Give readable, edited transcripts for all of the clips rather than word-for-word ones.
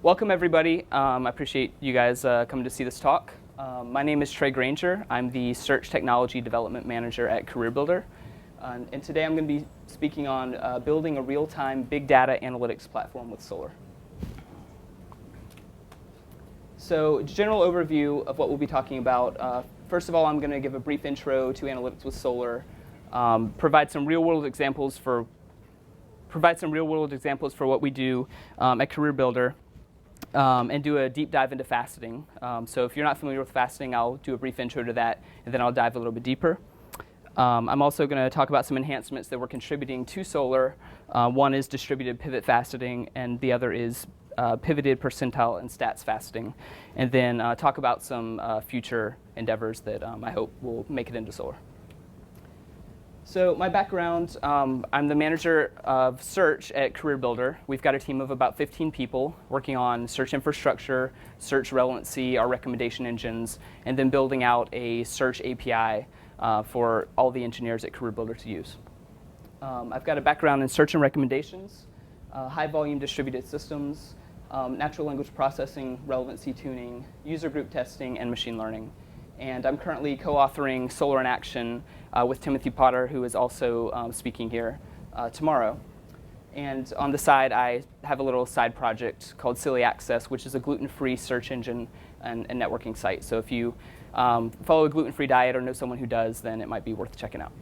Welcome, everybody. I appreciate you guys coming to see this talk. My name is Trey Granger. I'm the Search Technology Development Manager at CareerBuilder. And today I'm going to be speaking on building a real-time big data analytics platform with Solr. So, general overview of what we'll be talking about. First of all, I'm going to give a brief intro to analytics with Solr, provide some real-world examples for what we do at CareerBuilder. And do a deep dive into faceting. So if you're not familiar with faceting, I'll do a brief intro to that, and then I'll dive a little bit deeper. I'm also going to talk about some enhancements that we're contributing to Solr. One is distributed pivot faceting, and the other is pivoted percentile and stats faceting. And then talk about some future endeavors that I hope will make it into Solr. So my background, I'm the manager of search at CareerBuilder. We've got a team of about 15 people working on search infrastructure, search relevancy, our recommendation engines, and then building out a search API for all the engineers at CareerBuilder to use. I've got a background in search and recommendations, high-volume distributed systems, natural language processing, relevancy tuning, user group testing, and machine learning. And I'm currently co-authoring Solr in Action with Timothy Potter, who is also speaking here tomorrow. And on the side, I have a little side project called Silly Access, which is a gluten-free search engine and networking site. So if you follow a gluten-free diet or know someone who does, then it might be worth checking out.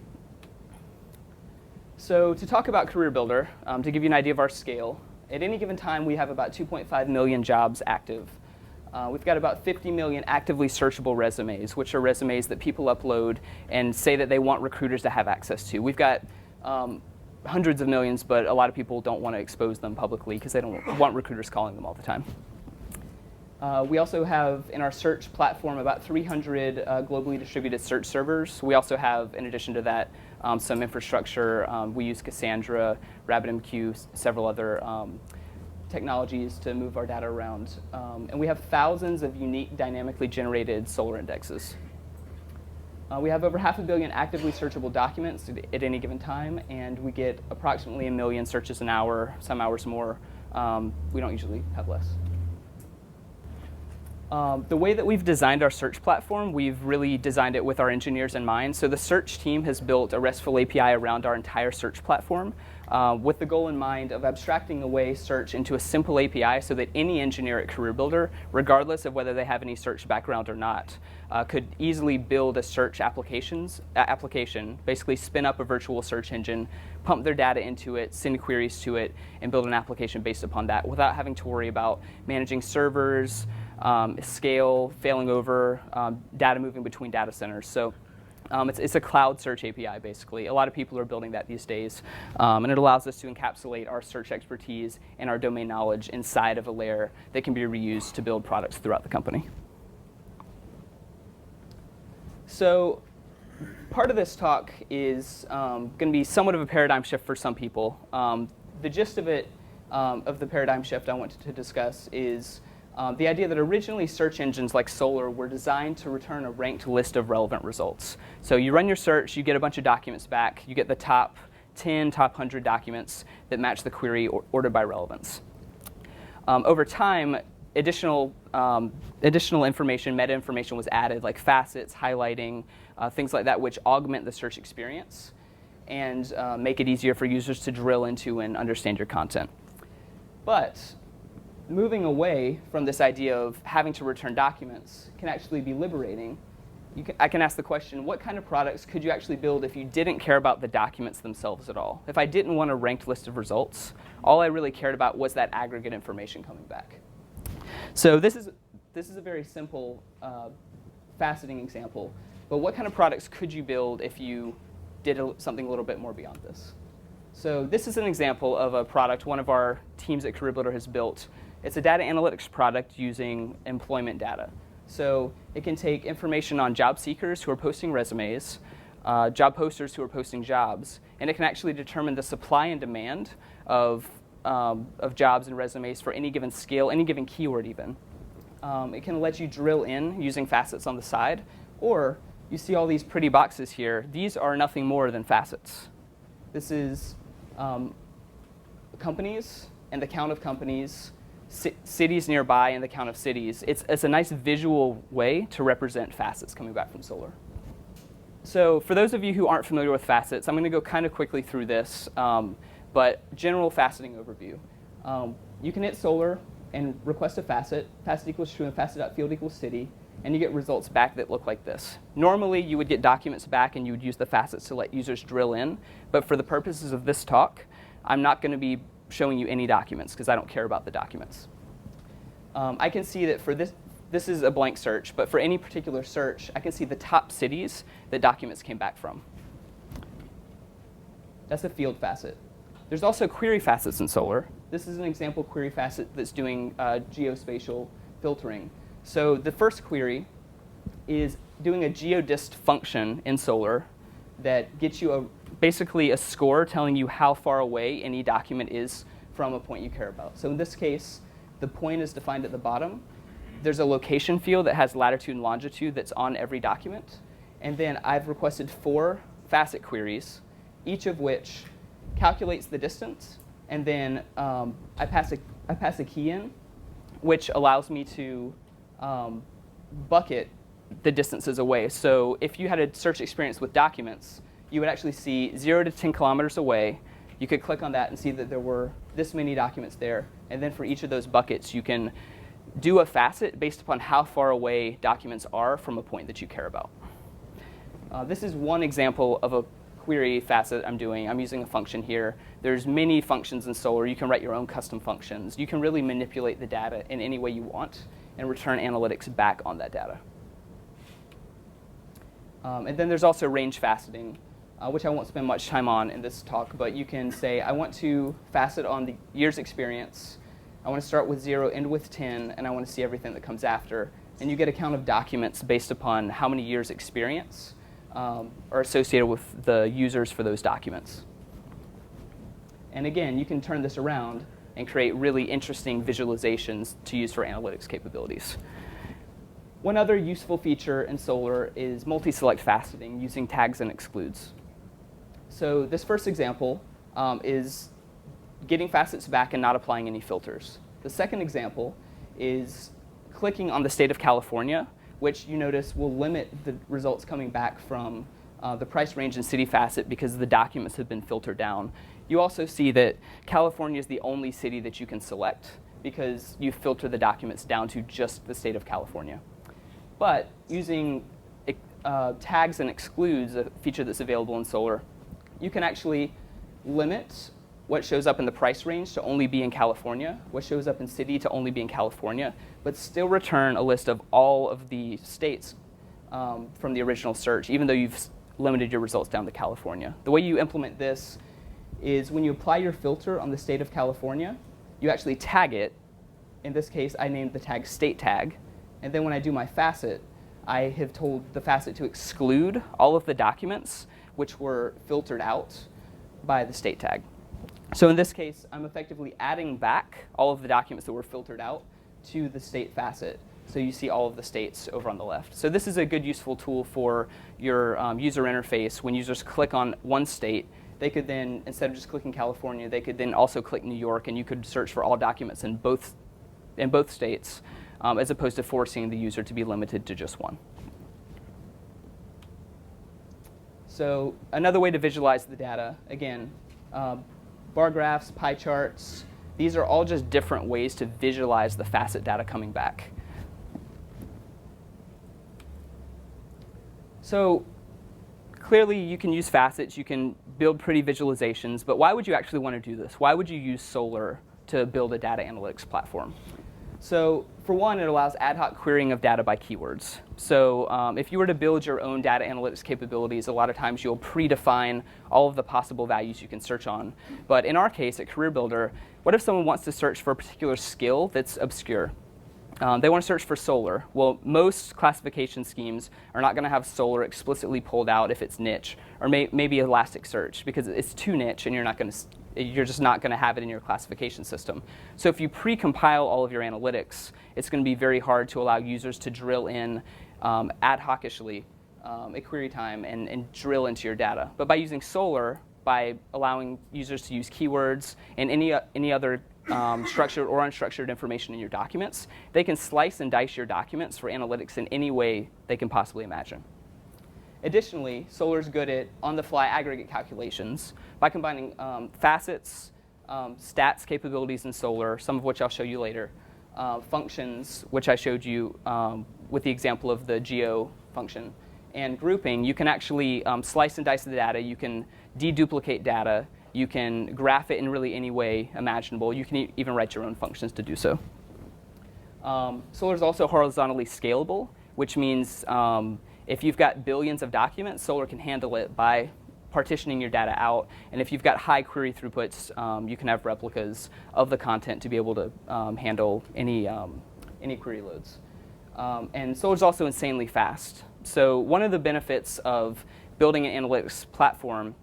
So to talk about CareerBuilder, to give you an idea of our scale, at any given time, we have about 2.5 million jobs active. We've got about 50 million actively searchable resumes, which are resumes that people upload and say that they want recruiters to have access to. We've got hundreds of millions, but a lot of people don't want to expose them publicly because they don't want recruiters calling them all the time. We also have in our search platform about 300 globally distributed search servers. We also have, in addition to that, some infrastructure. We use Cassandra, RabbitMQ, several other technologies to move our data around. And we have thousands of unique dynamically generated Solr indexes. We have over 500 million actively searchable documents at any given time, and we get approximately 1 million searches an hour, some hours more. We don't usually have less. The way that we've designed our search platform, we've really designed it with our engineers in mind. So the search team has built a RESTful API around our entire search platform with the goal in mind of abstracting away search into a simple API so that any engineer at CareerBuilder, regardless of whether they have any search background or not, could easily build a search application, basically spin up a virtual search engine, pump their data into it, send queries to it, and build an application based upon that without having to worry about managing servers, scale, failing over, data moving between data centers. So it's a cloud search API, basically. A lot of people are building that these days. And it allows us to encapsulate our search expertise and our domain knowledge inside of a layer that can be reused to build products throughout the company. So part of this talk is going to be somewhat of a paradigm shift for some people. The gist of it, of the paradigm shift I wanted to discuss is the idea that originally search engines like Solr were designed to return a ranked list of relevant results. So you run your search, you get a bunch of documents back, you get the top 10, top 100 documents that match the query ordered by relevance. Over time, additional information, meta information was added, like facets, highlighting, things like that, which augment the search experience and make it easier for users to drill into and understand your content. But moving away from this idea of having to return documents can actually be liberating. I can ask the question, what kind of products could you actually build if you didn't care about the documents themselves at all? If I didn't want a ranked list of results, all I really cared about was that aggregate information coming back. So this is a very simple faceting example, but what kind of products could you build if you did something a little bit more beyond this? So this is an example of a product one of our teams at CareerBuilder has built. It's a data analytics product using employment data. So it can take information on job seekers who are posting resumes, job posters who are posting jobs, and it can actually determine the supply and demand of jobs and resumes for any given skill, any given keyword even. It can let you drill in using facets on the side, or you see all these pretty boxes here. These are nothing more than facets. This is companies and the count of companies cities nearby and the count of cities. It's a nice visual way to represent facets coming back from Solr. So for those of you who aren't familiar with facets, I'm going to go kind of quickly through this, but general faceting overview. You can hit Solr and request a facet. Facet equals true and facet.field equals city, and you get results back that look like this. Normally, you would get documents back and you would use the facets to let users drill in, but for the purposes of this talk, I'm not going to be showing you any documents because I don't care about the documents. I can see that for this is a blank search, but for any particular search, I can see the top cities that documents came back from. That's a field facet. There's also query facets in Solr. This is an example query facet that's doing geospatial filtering. So the first query is doing a geodist function in Solr that gets you basically a score telling you how far away any document is from a point you care about. So in this case, the point is defined at the bottom. There's a location field that has latitude and longitude that's on every document. And then I've requested 4 facet queries, each of which calculates the distance. And then I pass a key in, which allows me to bucket the distances away. So if you had a search experience with documents, you would actually see 0 to 10 kilometers away. You could click on that and see that there were this many documents there. And then for each of those buckets, you can do a facet based upon how far away documents are from a point that you care about. This is one example of a query facet I'm doing. I'm using a function here. There's many functions in Solr. You can write your own custom functions. You can really manipulate the data in any way you want and return analytics back on that data. And then there's also range faceting, which I won't spend much time on in this talk, but you can say, I want to facet on the year's experience. I want to start with 0, end with 10, and I want to see everything that comes after. And you get a count of documents based upon how many years experience are associated with the users for those documents. And again, you can turn this around and create really interesting visualizations to use for analytics capabilities. One other useful feature in Solr is multi-select faceting using tags and excludes. So this first example is getting facets back and not applying any filters. The second example is clicking on the state of California, which you notice will limit the results coming back from the price range and city facet because the documents have been filtered down. You also see that California is the only city that you can select because you filter the documents down to just the state of California. But using tags and excludes, a feature that's available in Solr, you can actually limit what shows up in the price range to only be in California, what shows up in city to only be in California, but still return a list of all of the states from the original search, even though you've limited your results down to California. The way you implement this is when you apply your filter on the state of California, you actually tag it. In this case, I named the tag state tag. And then when I do my facet, I have told the facet to exclude all of the documents which were filtered out by the state tag. So in this case, I'm effectively adding back all of the documents that were filtered out to the state facet. So you see all of the states over on the left. So this is a good useful tool for your user interface. When users click on one state, they could then, instead of just clicking California, they could then also click New York, and you could search for all documents in both states, as opposed to forcing the user to be limited to just one. So another way to visualize the data, again, bar graphs, pie charts, these are all just different ways to visualize the facet data coming back. So clearly, you can use facets. You can build pretty visualizations. But why would you actually want to do this? Why would you use Solr to build a data analytics platform? So for one, it allows ad hoc querying of data by keywords. So if you were to build your own data analytics capabilities, a lot of times you'll predefine all of the possible values you can search on. But in our case at CareerBuilder, what if someone wants to search for a particular skill that's obscure? They want to search for Solr. Well, most classification schemes are not going to have Solr explicitly pulled out if it's niche, or maybe Elasticsearch, because it's too niche and you're just not going to have it in your classification system. So if you pre-compile all of your analytics, it's going to be very hard to allow users to drill in ad hocishly at query time and drill into your data. But by using Solr, by allowing users to use keywords and any other structured or unstructured information in your documents. They can slice and dice your documents for analytics in any way they can possibly imagine. Additionally, Solr is good at on-the-fly aggregate calculations by combining facets, stats capabilities in Solr, some of which I'll show you later, functions, which I showed you with the example of the geo function, and grouping. You can actually slice and dice the data. You can deduplicate data. You can graph it in really any way imaginable. You can even write your own functions to do so. Solr is also horizontally scalable, which means if you've got billions of documents, Solr can handle it by partitioning your data out. And if you've got high query throughputs, you can have replicas of the content to be able to handle any query loads. And Solr is also insanely fast. So one of the benefits of building an analytics platform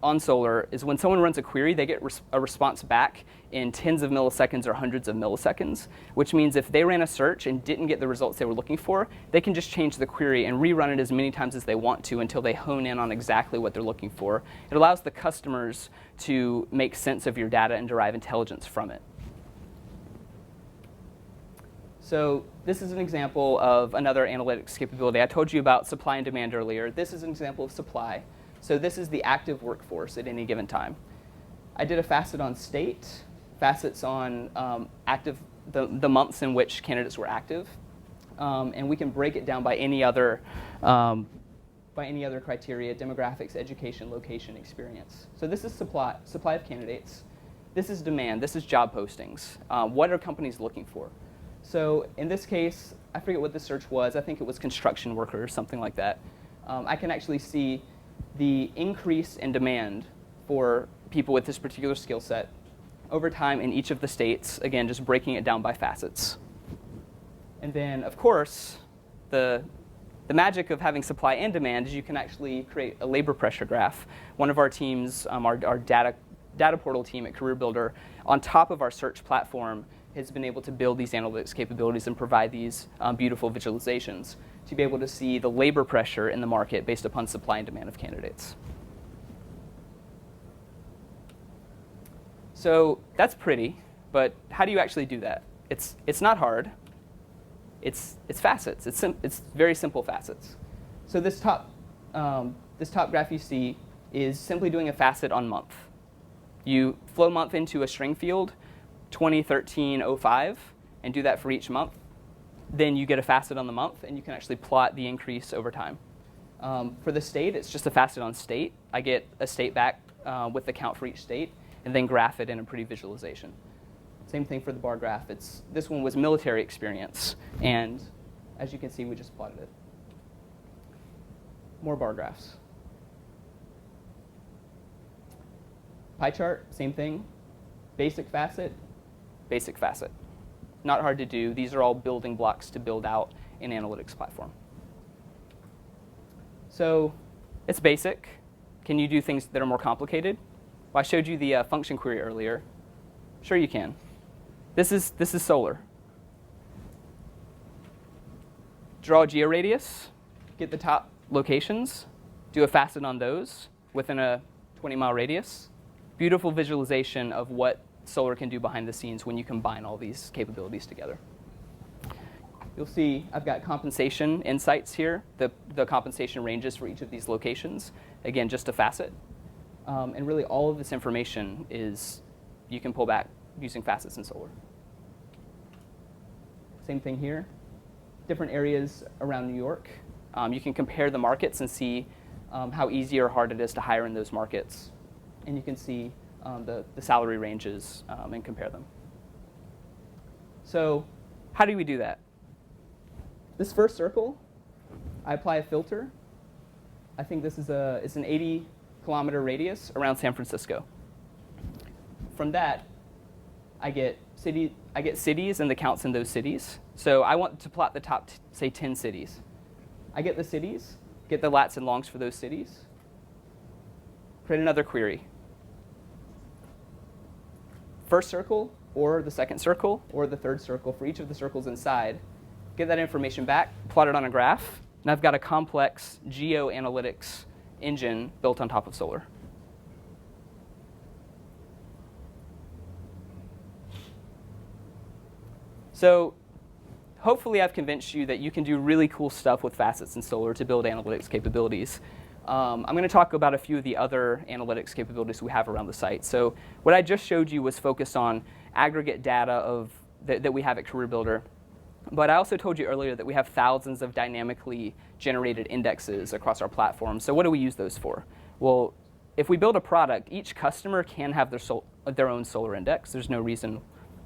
on Solr is when someone runs a query, they get a response back in tens of milliseconds or hundreds of milliseconds, which means if they ran a search and didn't get the results they were looking for, they can just change the query and rerun it as many times as they want to until they hone in on exactly what they're looking for. It allows the customers to make sense of your data and derive intelligence from it. So this is an example of another analytics capability. I told you about supply and demand earlier. This is an example of supply. So this is the active workforce at any given time. I did a facet on state, facets on the months in which candidates were active, and we can break it down by any other criteria: demographics, education, location, experience. So this is supply of candidates. This is demand. This is job postings. What are companies looking for? So in this case, I forget what the search was. I think it was construction worker or something like that. I can actually see the increase in demand for people with this particular skill set over time in each of the states, again, just breaking it down by facets. And then, of course, the magic of having supply and demand is you can actually create a labor pressure graph. One of our teams, our data portal team at CareerBuilder, on top of our search platform, has been able to build these analytics capabilities and provide these beautiful visualizations to be able to see the labor pressure in the market based upon supply and demand of candidates. So that's pretty, but how do you actually do that? It's not hard. It's facets. It's very simple facets. So this top graph you see is simply doing a facet on month. You flow month into a string field, 2013-05, and do that for each month. Then you get a facet on the month, and you can actually plot the increase over time. For the state, it's just a facet on state. I get a state back with the count for each state, and then graph it in a pretty visualization. Same thing for the bar graph. This one was military experience, and as you can see, we just plotted it. More bar graphs. Pie chart, same thing. Basic facet, basic facet. Not hard to do. These are all building blocks to build out an analytics platform. So it's basic. Can you do things that are more complicated? Well, I showed you the function query earlier. Sure you can. This is Solr. Draw a georadius, get the top locations, do a facet on those within a 20-mile radius. Beautiful visualization of what Solr can do behind the scenes when you combine all these capabilities together. You'll see I've got compensation insights here, the compensation ranges for each of these locations. Again, just a facet. And really all of this information you can pull back using facets in Solr. Same thing here. Different areas around New York. You can compare the markets and see how easy or hard it is to hire in those markets. And you can see the salary ranges and compare them. So how do we do that? This first circle, I apply a filter. I think this is it's an 80-kilometer radius around San Francisco. From that, I get cities and the counts in those cities. So I want to plot the top, say, 10 cities. I get the cities, get the lats and longs for those cities, create another query. First circle, or the second circle, or the third circle for each of the circles inside, get that information back, plot it on a graph, and I've got a complex geo-analytics engine built on top of Solr. So hopefully I've convinced you that you can do really cool stuff with facets and Solr to build analytics capabilities. I'm going to talk about a few of the other analytics capabilities we have around the site. So what I just showed you was focused on aggregate data that we have at CareerBuilder. But I also told you earlier that we have thousands of dynamically generated indexes across our platform. So what do we use those for? Well, if we build a product, each customer can have their own Solr index. There's no reason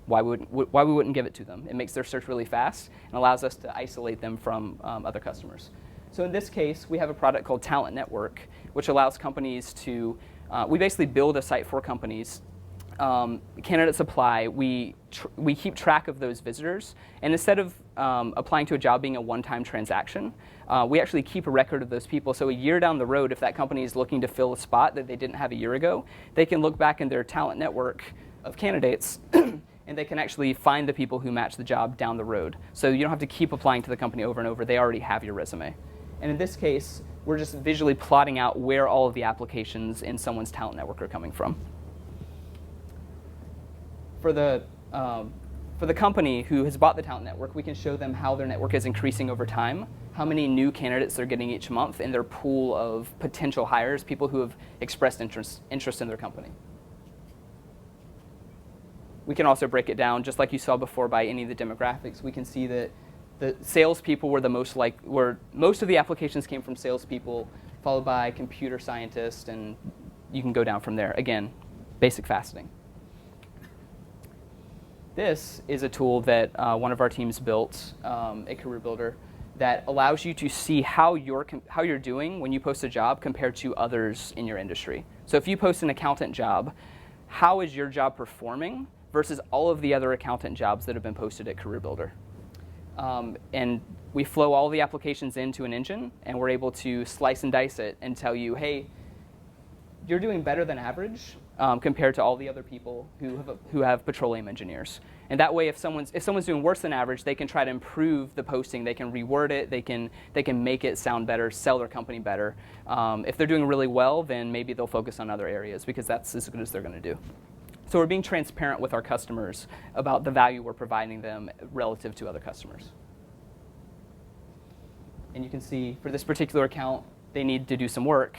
why we wouldn't give it to them. It makes their search really fast and allows us to isolate them from other customers. So in this case, we have a product called Talent Network, which allows companies to, we basically build a site for companies. Candidates apply, we keep track of those visitors, and instead of applying to a job being a one-time transaction, we actually keep a record of those people. So a year down the road, if that company is looking to fill a spot that they didn't have a year ago, they can look back in their talent network of candidates and they can actually find the people who match the job down the road. So you don't have to keep applying to the company over and over. They already have your resume. And in this case, we're just visually plotting out where all of the applications in someone's talent network are coming from. For the company who has bought the talent network, we can show them how their network is increasing over time, how many new candidates they're getting each month in their pool of potential hires, people who have expressed interest in their company. We can also break it down, just like you saw before, by any of the demographics. We can see that the salespeople were most of the applications came from salespeople, followed by computer scientists, and you can go down from there. Again, basic faceting. This is a tool that one of our teams built at CareerBuilder that allows you to see how you're doing when you post a job compared to others in your industry. So if you post an accountant job, how is your job performing versus all of the other accountant jobs that have been posted at CareerBuilder? And we flow all the applications into an engine, and we're able to slice and dice it and tell you, hey, you're doing better than average compared to all the other people who have petroleum engineers. And that way, if someone's doing worse than average, they can try to improve the posting. They can reword it. They can make it sound better, sell their company better. If they're doing really well, then maybe they'll focus on other areas because that's as good as they're going to do. So we're being transparent with our customers about the value we're providing them relative to other customers. And you can see for this particular account, they need to do some work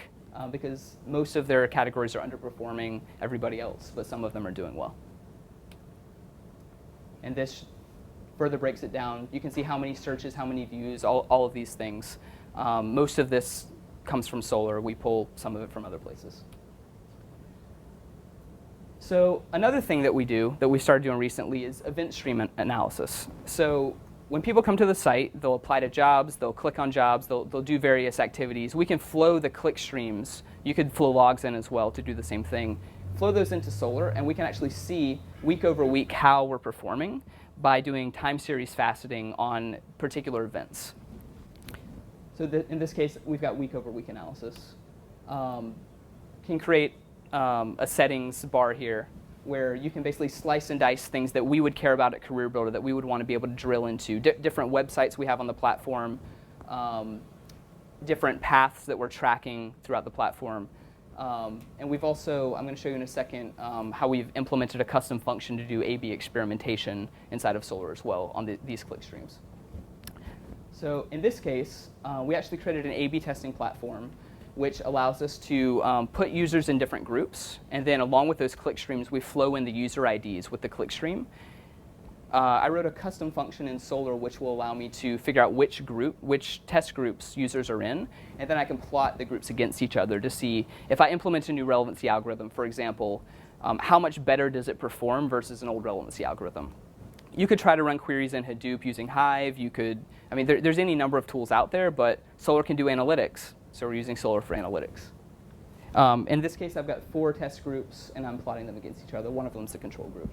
because most of their categories are underperforming everybody else, but some of them are doing well. And this further breaks it down. You can see how many searches, how many views, all of these things. Most of this comes from Solr. We pull some of it from other places. So another thing that we started doing recently is event stream analysis. So when people come to the site, they'll apply to jobs, they'll click on jobs, they'll do various activities. We can flow the click streams. You could flow logs in as well to do the same thing. Flow those into Solr, and we can actually see week over week how we're performing by doing time series faceting on particular events. So in this case, we've got week over week analysis. Can create a settings bar here where you can basically slice and dice things that we would care about at CareerBuilder that we would want to be able to drill into. Different websites we have on the platform, different paths that we're tracking throughout the platform. And we've also, I'm going to show you in a second, how we've implemented a custom function to do A/B experimentation inside of Solr as well on these click streams. So in this case, we actually created an A/B testing platform which allows us to put users in different groups, and then along with those click streams, we flow in the user IDs with the click stream. I wrote a custom function in Solr which will allow me to figure out which test groups users are in, and then I can plot the groups against each other to see if I implement a new relevancy algorithm, for example, how much better does it perform versus an old relevancy algorithm. You could try to run queries in Hadoop using Hive. There's any number of tools out there, but Solr can do analytics. So we're using Solr for analytics. In this case, I've got 4 test groups, and I'm plotting them against each other. One of them is the control group.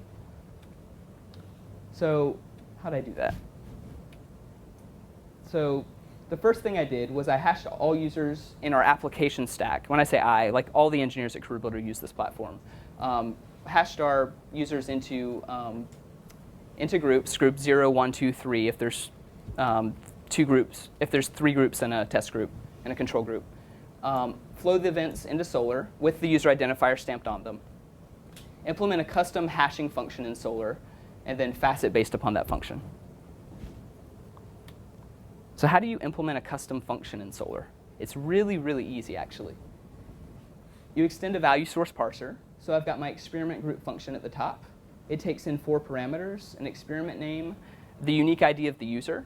So how did I do that? So the first thing I did was I hashed all users in our application stack. When I say I, like all the engineers at CareerBuilder use this platform. Hashed our users into groups, group 0, 1, 2, 3, if there's 2 groups, if there's 3 groups in a test group and a control group. Flow the events into Solr with the user identifier stamped on them. Implement a custom hashing function in Solr and then facet based upon that function. So how do you implement a custom function in Solr? It's really, really easy, actually. You extend a value source parser. So I've got my experiment group function at the top. It takes in 4 parameters, an experiment name, the unique ID of the user,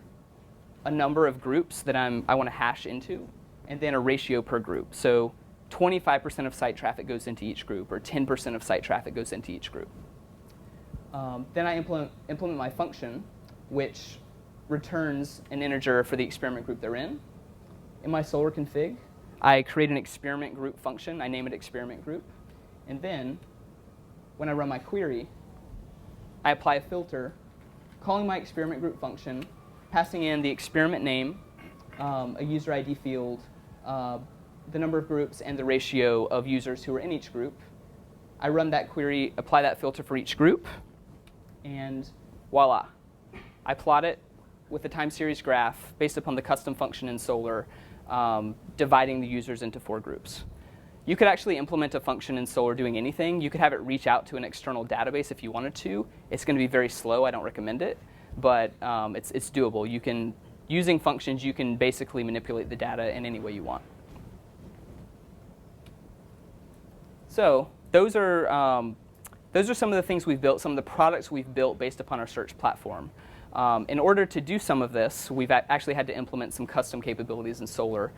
a number of groups that I want to hash into, and then a ratio per group. So 25% of site traffic goes into each group, or 10% of site traffic goes into each group. Then I implement my function, which returns an integer for the experiment group they're in. In my Solr config, I create an experiment group function. I name it experiment group. And then, when I run my query, I apply a filter, calling my experiment group function, passing in the experiment name, a user ID field, the number of groups, and the ratio of users who are in each group. I run that query, apply that filter for each group, and voila. I plot it with a time series graph based upon the custom function in Solr, dividing the users into 4 groups. You could actually implement a function in Solr doing anything. You could have it reach out to an external database if you wanted to. It's going to be very slow. I don't recommend it. But it's doable. Using functions, you can basically manipulate the data in any way you want. So those are some of the things we've built, some of the products we've built based upon our search platform. In order to do some of this, we've actually had to implement some custom capabilities in Solr.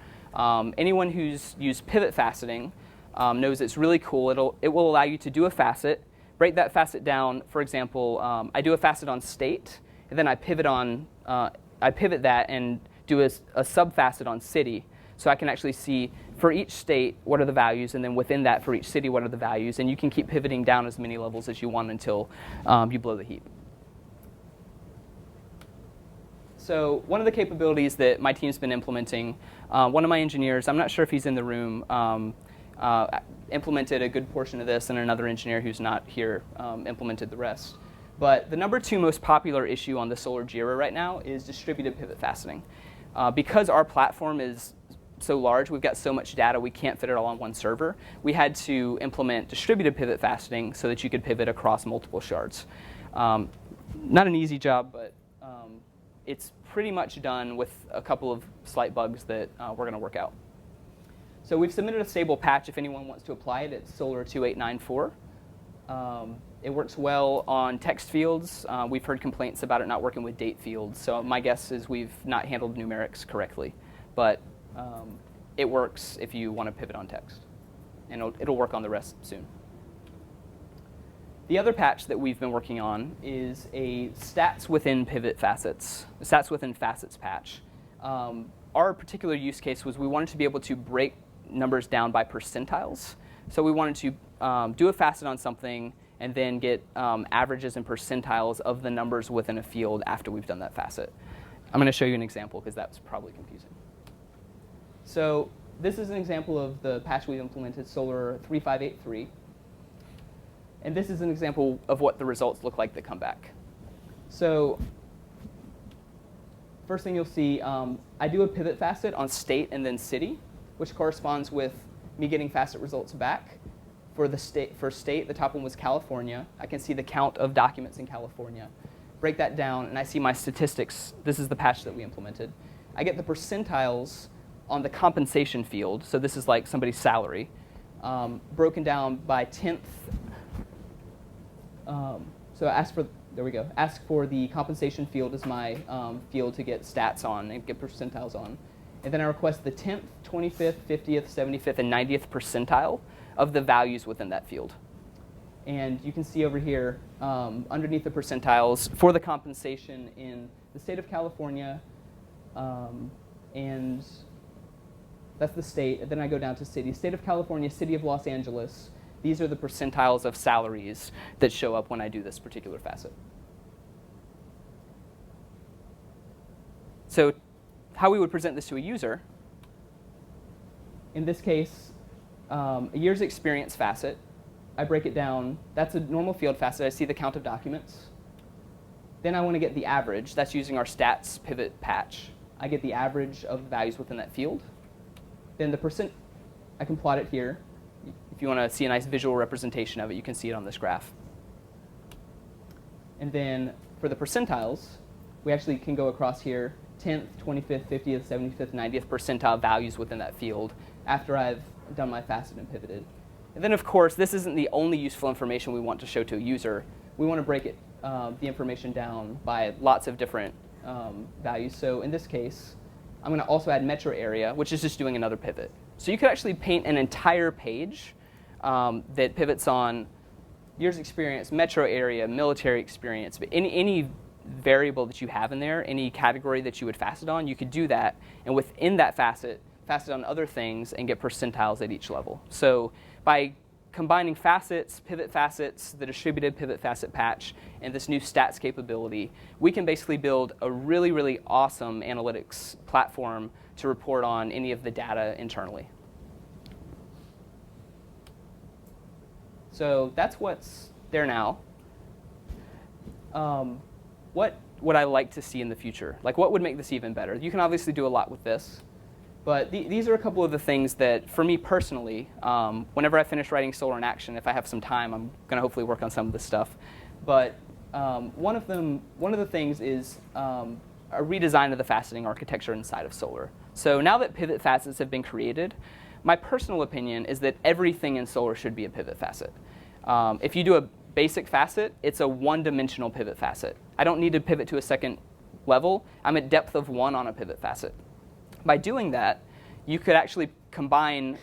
Anyone who's used pivot faceting knows it's really cool. It will allow you to do a facet, break that facet down. For example, I do a facet on state, and then I pivot that and do a sub-facet on city. So I can actually see for each state what are the values, and then within that for each city what are the values. And you can keep pivoting down as many levels as you want until you blow the heap. So one of the capabilities that my team's been implementing, one of my engineers, I'm not sure if he's in the room, implemented a good portion of this, and another engineer who's not here implemented the rest. But the number 2 most popular issue on the Solr Jira right now is distributed pivot faceting. Because our platform is so large, we've got so much data, we can't fit it all on one server. We had to implement distributed pivot faceting so that you could pivot across multiple shards. Not an easy job, but it's pretty much done with a couple of slight bugs that we're going to work out. So we've submitted a stable patch if anyone wants to apply it. It's Solr 2894. It works well on text fields. We've heard complaints about it not working with date fields. So my guess is we've not handled numerics correctly. But it works if you want to pivot on text. And it'll work on the rest soon. The other patch that we've been working on is a stats within pivot facets, stats within facets patch. Our particular use case was we wanted to be able to break numbers down by percentiles. So we wanted to do a facet on something and then get averages and percentiles of the numbers within a field after we've done that facet. I'm going to show you an example because that's probably confusing. So this is an example of the patch we've implemented, Solr 3583. And this is an example of what the results look like that come back. So first thing you'll see, I do a pivot facet on state and then city, which corresponds with me getting facet results back. For state, the top one was California. I can see the count of documents in California. Break that down, and I see my statistics. This is the patch that we implemented. I get the percentiles on the compensation field. So this is like somebody's salary, broken down by 10th. So there we go. Ask for the compensation field as my field to get stats on and get percentiles on. And then I request the 10th, 25th, 50th, 75th, and 90th percentile of the values within that field. And you can see over here, underneath the percentiles, for the compensation in the state of California, and that's the state. And then I go down to city. State of California, city of Los Angeles. These are the percentiles of salaries that show up when I do this particular facet. So how we would present this to a user, in this case, a year's experience facet. I break it down. That's a normal field facet. I see the count of documents. Then I want to get the average. That's using our stats pivot patch. I get the average of the values within that field. Then the percent, I can plot it here. If you want to see a nice visual representation of it, you can see it on this graph. And then for the percentiles, we actually can go across here, 10th, 25th, 50th, 75th, 90th percentile values within that field after I've done my facet and pivoted. And then, of course, this isn't the only useful information we want to show to a user. We want to break it, the information down by lots of different values. So in this case, I'm going to also add metro area, which is just doing another pivot. So you could actually paint an entire page that pivots on years experience, metro area, military experience, but any variable that you have in there, any category that you would facet on, you could do that. And within that facet on other things and get percentiles at each level. So by combining facets, pivot facets, the distributed pivot facet patch, and this new stats capability, we can basically build a really, really awesome analytics platform to report on any of the data internally. So that's what's there now. What would I like to see in the future? Like, what would make this even better? You can obviously do a lot with this. But these are a couple of the things that, for me personally, whenever I finish writing Solr in Action, if I have some time, I'm going to hopefully work on some of this stuff. But one of the things is a redesign of the faceting architecture inside of Solr. So now that pivot facets have been created, my personal opinion is that everything in Solr should be a pivot facet. If you do a basic facet, it's a one-dimensional pivot facet. I don't need to pivot to a second level. I'm at depth of 1 on a pivot facet. By doing that, you could actually combine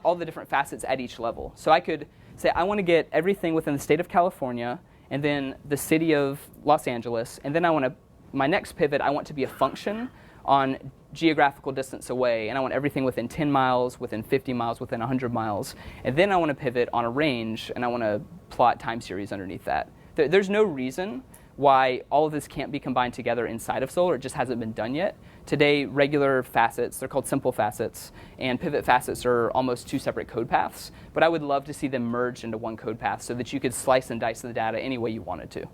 all the different facets at each level. So I could say, I want to get everything within the state of California, and then the city of Los Angeles, and then my next pivot, I want to be a function on geographical distance away, and I want everything within 10 miles, within 50 miles, within 100 miles. And then I want to pivot on a range, and I want to plot time series underneath that. There's no reason why all of this can't be combined together inside of Solr. It just hasn't been done yet. Today, regular facets, they're called simple facets, and pivot facets are almost 2 separate code paths. But I would love to see them merged into one code path so that you could slice and dice the data any way you wanted to.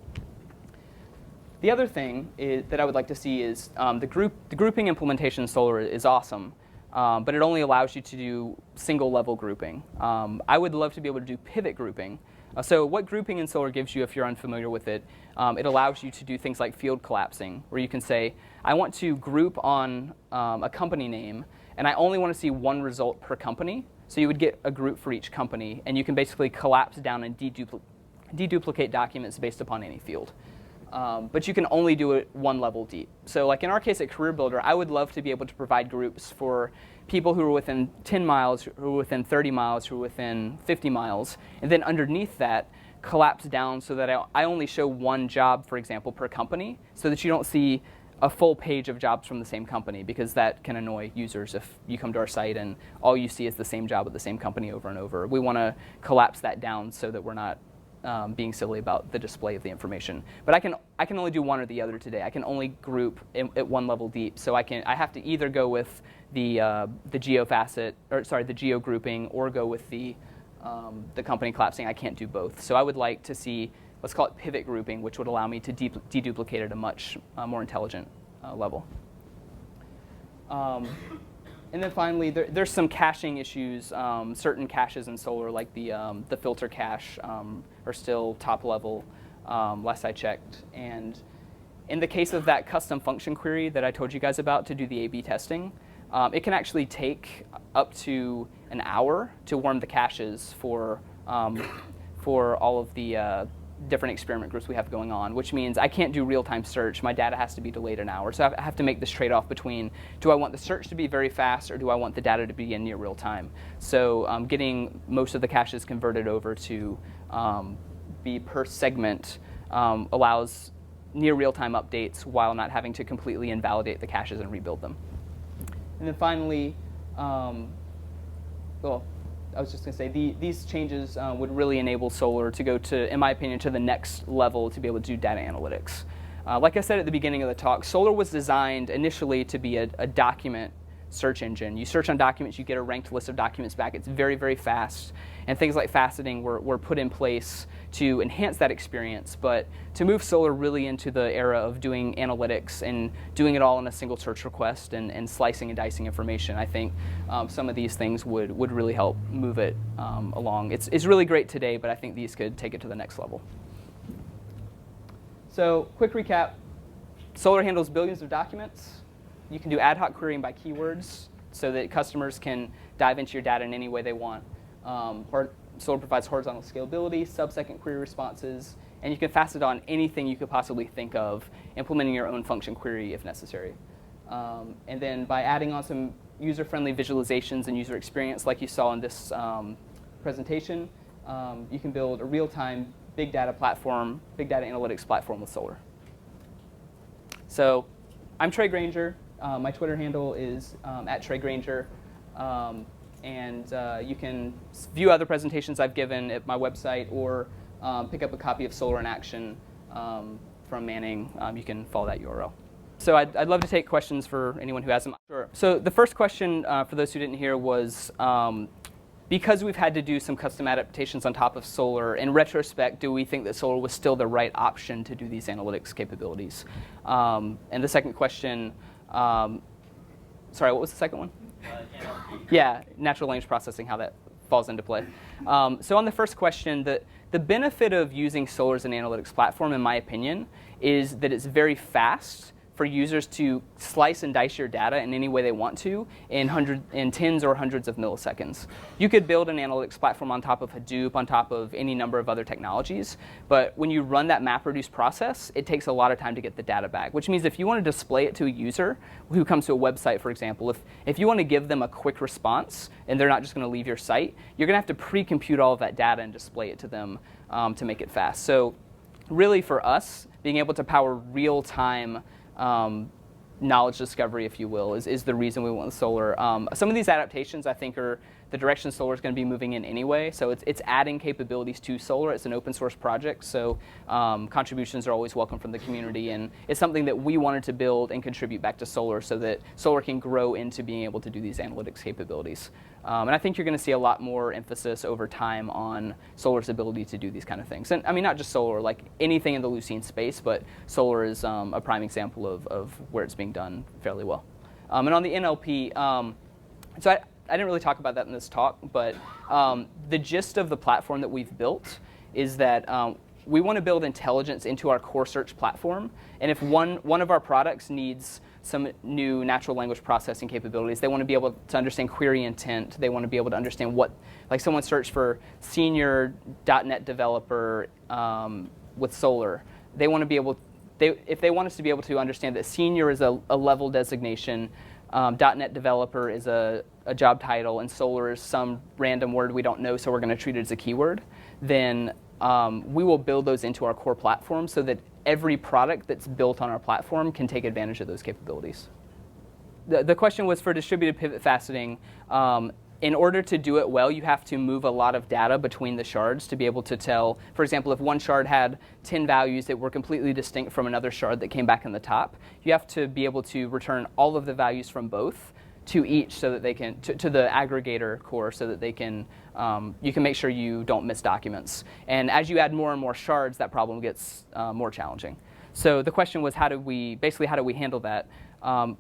The other thing that I would like to see is the grouping implementation in Solr is awesome, but it only allows you to do single-level grouping. I would love to be able to do pivot grouping. So what grouping in Solr gives you, if you're unfamiliar with it, it allows you to do things like field collapsing, where you can say, I want to group on a company name, and I only want to see one result per company. So you would get a group for each company, and you can basically collapse down and deduplicate documents based upon any field. But you can only do it one level deep. So like in our case at CareerBuilder, I would love to be able to provide groups for people who are within 10 miles, who are within 30 miles, who are within 50 miles, and then underneath that, collapse down so that I only show one job, for example, per company, so that you don't see a full page of jobs from the same company, because that can annoy users if you come to our site and all you see is the same job at the same company over and over. We want to collapse that down so that we're not being silly about the display of the information. But I can only do one or the other today. I can only group at one level deep. So I have to either go with the geo facet, or sorry, the geo grouping, or go with the company collapsing. I can't do both. So I would like to see, let's call it pivot grouping, which would allow me to deduplicate at a much more intelligent level. And then finally, there's some caching issues. Certain caches in Solr, like the filter cache, are still top level, last I checked. And in the case of that custom function query that I told you guys about to do the A/B testing, it can actually take up to an hour to warm the caches for all of the different experiment groups we have going on, which means I can't do real-time search. My data has to be delayed an hour. So I have to make this trade-off between, do I want the search to be very fast, or do I want the data to be in near real time? So getting most of the caches converted over to be per segment allows near real-time updates while not having to completely invalidate the caches and rebuild them. And then finally, well, I was just going to say, these changes would really enable Solr to go to, in my opinion, to the next level to be able to do data analytics. Like I said at the beginning of the talk, Solr was designed initially to be a document search engine. You search on documents, you get a ranked list of documents back. It's very, very fast. And things like faceting were put in place to enhance that experience. But to move Solr really into the era of doing analytics and doing it all in a single search request and slicing and dicing information, I think some of these things would really help move it along. It's really great today, but I think these could take it to the next level. So quick recap, Solr handles billions of documents. You can do ad hoc querying by keywords so that customers can dive into your data in any way they want. Solr provides horizontal scalability, sub-second query responses, and you can facet on anything you could possibly think of, implementing your own function query if necessary. And then by adding on some user-friendly visualizations and user experience like you saw in this presentation, you can build a real-time big data platform, big data analytics platform with Solr. So I'm Trey Granger. My Twitter handle is at Trey Granger. And you can view other presentations I've given at my website or pick up a copy of Solr in Action from Manning. You can follow that URL. So I'd love to take questions for anyone who has them. Sure. So the first question, for those who didn't hear, was because we've had to do some custom adaptations on top of Solr, in retrospect, do we think that Solr was still the right option to do these analytics capabilities? And the second question, sorry, what was the second one? Yeah, natural language processing, how that falls into play. So on the first question, the benefit of using Solr as an analytics platform, in my opinion, is that it's very fast for users to slice and dice your data in any way they want to in tens or hundreds of milliseconds. You could build an analytics platform on top of Hadoop, on top of any number of other technologies, but when you run that MapReduce process, it takes a lot of time to get the data back, which means if you want to display it to a user who comes to a website, for example, if you want to give them a quick response and they're not just going to leave your site, you're going to have to pre-compute all of that data and display it to them to make it fast. So really for us, being able to power real-time knowledge discovery, if you will, is the reason we went with Solr. Some of these adaptations, I think, are the direction Solr is going to be moving in anyway. So it's adding capabilities to Solr. It's an open source project, so contributions are always welcome from the community. And it's something that we wanted to build and contribute back to Solr so that Solr can grow into being able to do these analytics capabilities. And I think you're going to see a lot more emphasis over time on Solr's ability to do these kind of things. And I mean, not just Solr, like anything in the Lucene space, but Solr is a prime example of where it's being done fairly well. And on the NLP, so I didn't really talk about that in this talk, but the gist of the platform that we've built is that we want to build intelligence into our core search platform. And if one of our products needs some new natural language processing capabilities, they want to be able to understand query intent. They want to be able to understand what, like someone searched for senior .NET developer with Solr. They want to be able, if they want us to be able to understand that senior is a level designation, .NET developer is a job title, and Solr is some random word we don't know, so we're going to treat it as a keyword, then we will build those into our core platform so that every product that's built on our platform can take advantage of those capabilities. The question was for distributed pivot faceting. In order to do it well, you have to move a lot of data between the shards to be able to tell, for example, if one shard had 10 values that were completely distinct from another shard that came back in the top, you have to be able to return all of the values from both to each so that they can, to the aggregator core so that they can, you can make sure you don't miss documents. And as you add more and more shards, that problem gets more challenging. So the question was, how do we handle that?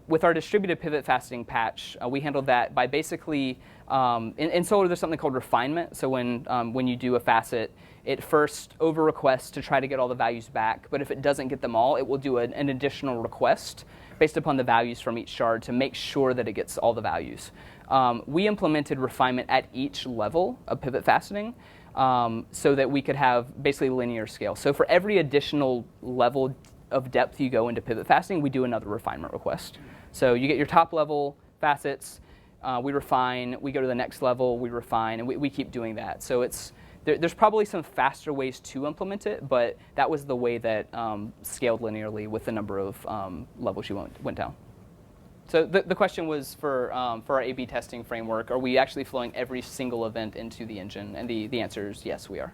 With our distributed pivot faceting patch, we handled that by basically, in Solr there's something called refinement. So when you do a facet, it first over requests to try to get all the values back, but if it doesn't get them all, it will do an additional request based upon the values from each shard to make sure that it gets all the values. We implemented refinement at each level of pivot faceting so that we could have basically linear scale. So for every additional level of depth you go into pivot faceting, we do another refinement request. So you get your top level facets, we refine, we go to the next level, we refine, and we keep doing that. So there's probably some faster ways to implement it, but that was the way that scaled linearly with the number of levels you went down. So the question was for our A/B testing framework, are we actually flowing every single event into the engine? And the answer is yes, we are.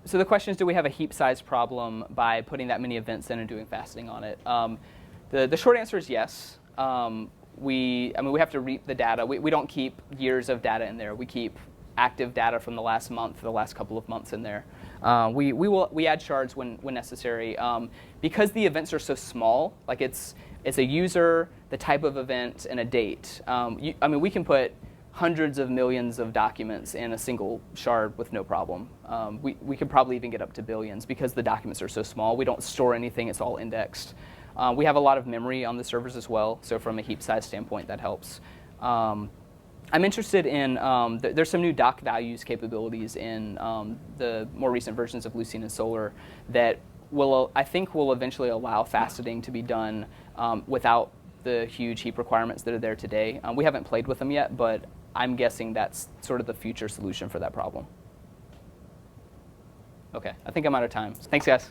So the question is, do we have a heap size problem by putting that many events in and doing faceting on it? The short answer is yes. We have to reap the data. We don't keep years of data in there. We keep active data from the last month, the last couple of months in there. We add shards when necessary. Because the events are so small, like it's a user, the type of event, and a date. We can put hundreds of millions of documents in a single shard with no problem. We could probably even get up to billions because the documents are so small. We don't store anything, it's all indexed. We have a lot of memory on the servers as well, so from a heap size standpoint, that helps. I'm interested in, there's some new doc values capabilities in the more recent versions of Lucene and Solr that I think will eventually allow faceting to be done without the huge heap requirements that are there today. We haven't played with them yet, but I'm guessing that's sort of the future solution for that problem. Okay, I think I'm out of time. Thanks, guys.